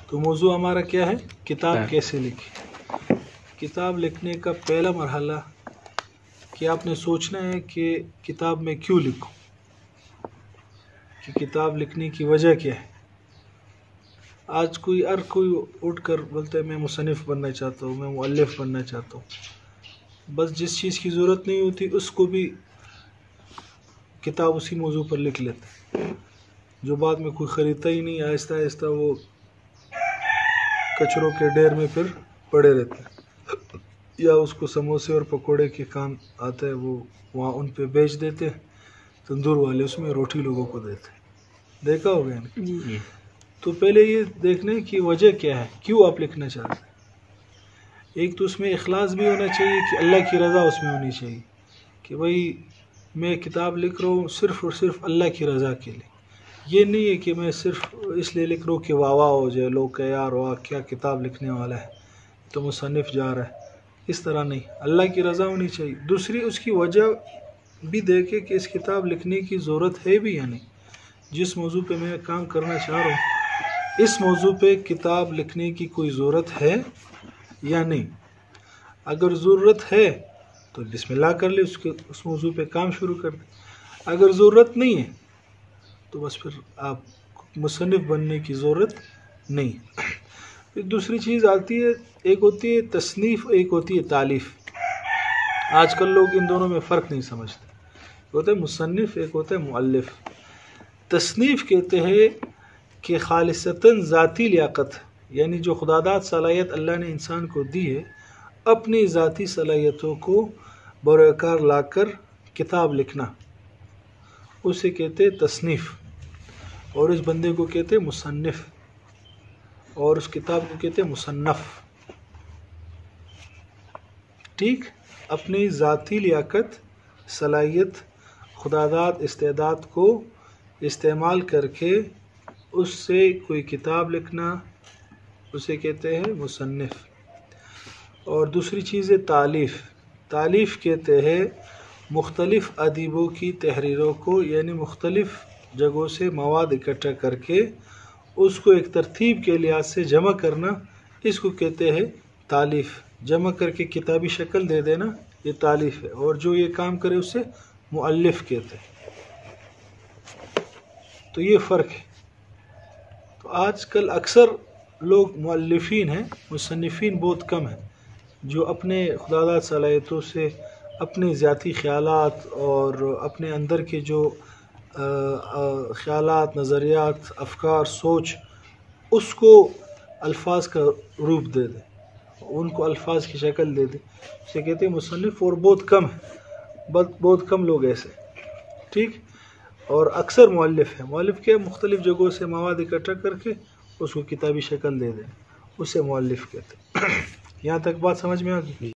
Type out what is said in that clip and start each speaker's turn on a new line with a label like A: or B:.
A: تو موضوع ہمارا کیا ہے؟ کتاب کیسے لکھیں۔ کتاب لکھنے کا پہلا مرحلہ کہ آپ نے سوچنا ہے کہ کتاب میں کیوں لکھوں، کہ کتاب لکھنے کی وجہ کیا ہے۔ آج کوئی اٹھ کر بولتا ہے میں مصنف بننا چاہتا ہوں، میں مؤلف بننا چاہتا ہوں، بس جس چیز کی ضرورت نہیں ہوتی اس کو بھی کتاب اسی موضوع پر لکھ لیتے، جو بعد میں کوئی خریدتا ہی نہیں، آہستہ آہستہ وہ کچروں کے ڈھیر میں پھر پڑے رہتے ہیں، یا اس کو سموسے اور پکوڑے کے کام آتا ہے، وہ وہاں ان پہ بیچ دیتے، تندور والے اس میں روٹی لوگوں کو دیتے، دیکھا ہوگا نا۔ تو پہلے یہ دیکھنے کی وجہ کیا ہے، کیوں آپ لکھنا چاہتے ہیں۔ ایک تو اس میں اخلاص بھی ہونا چاہیے کہ اللہ کی رضا اس میں ہونی چاہیے، کہ بھائی میں کتاب لکھ رہا ہوں صرف اور صرف اللہ کی رضا کے لیے۔ یہ نہیں ہے کہ میں صرف اس لیے لکھ رہا ہوں کہ واہ واہ ہو جائے، لوگ کہ یار واہ کیا کتاب لکھنے والا ہے، تو مصنف جا رہا ہے، اس طرح نہیں، اللہ کی رضا ہونی چاہیے۔ دوسری اس کی وجہ بھی دیکھے کہ اس کتاب لکھنے کی ضرورت ہے بھی یا نہیں، جس موضوع پہ میں کام کرنا چاہ رہا ہوں اس موضوع پہ کتاب لکھنے کی کوئی ضرورت ہے یا نہیں۔ اگر ضرورت ہے تو بسم اللہ کر لے، اس موضوع پہ کام شروع کر دیں۔ اگر ضرورت نہیں ہے تو بس پھر آپ مصنف بننے کی ضرورت نہیں۔ پھر دوسری چیز آتی ہے، ایک ہوتی ہے تصنیف، ایک ہوتی ہے تالیف۔ آج کل لوگ ان دونوں میں فرق نہیں سمجھتے، ایک ہوتا ہے مصنف، ایک ہوتا ہے مؤلف۔ تصنیف کہتے ہیں کہ خالصتاً ذاتی لیاقت، یعنی جو خداداد صلاحیت اللہ نے انسان کو دی ہے، اپنی ذاتی صلاحیتوں کو بروئے لا کر کتاب لکھنا، اسے کہتے ہیں تصنیف، اور اس بندے کو کہتے ہیں مصنف، اور اس کتاب کو کہتے ہیں مصنف۔ ٹھیک، اپنی ذاتی لیاقت، صلاحیت، خداداد استعداد کو استعمال کر کے اس سے کوئی کتاب لکھنا، اسے کہتے ہیں مصنف۔ اور دوسری چیز ہے تالیف۔ تالیف کہتے ہیں مختلف ادیبوں کی تحریروں کو، یعنی مختلف جگہوں سے مواد اکٹھا کر کے اس کو ایک ترتیب کے لحاظ سے جمع کرنا، اس کو کہتے ہیں تالیف۔ جمع کر کے کتابی شکل دے دینا، یہ تالیف ہے، اور جو یہ کام کرے اسے مؤلف کہتے ہیں۔ تو یہ فرق ہے۔ تو آج کل اکثر لوگ مؤلفین ہیں، مصنفین بہت کم ہیں، جو اپنے خداداد صلاحیتوں سے اپنے ذاتی خیالات اور اپنے اندر کے جو خیالات، نظریات، افکار، سوچ، اس کو الفاظ کا روپ دے دیں، ان کو الفاظ کی شکل دے دیں، اسے کہتے ہیں مصنف۔ اور بہت کم ہے، بہت کم لوگ ایسے، ٹھیک۔ اور اکثر مؤلف ہے۔ مؤلف کے مختلف جگہوں سے مواد اکٹھا کر کے اس کو کتابی شکل دے دیں، اسے مؤلف کہتے ہیں۔ یہاں تک بات سمجھ میں آ گئی؟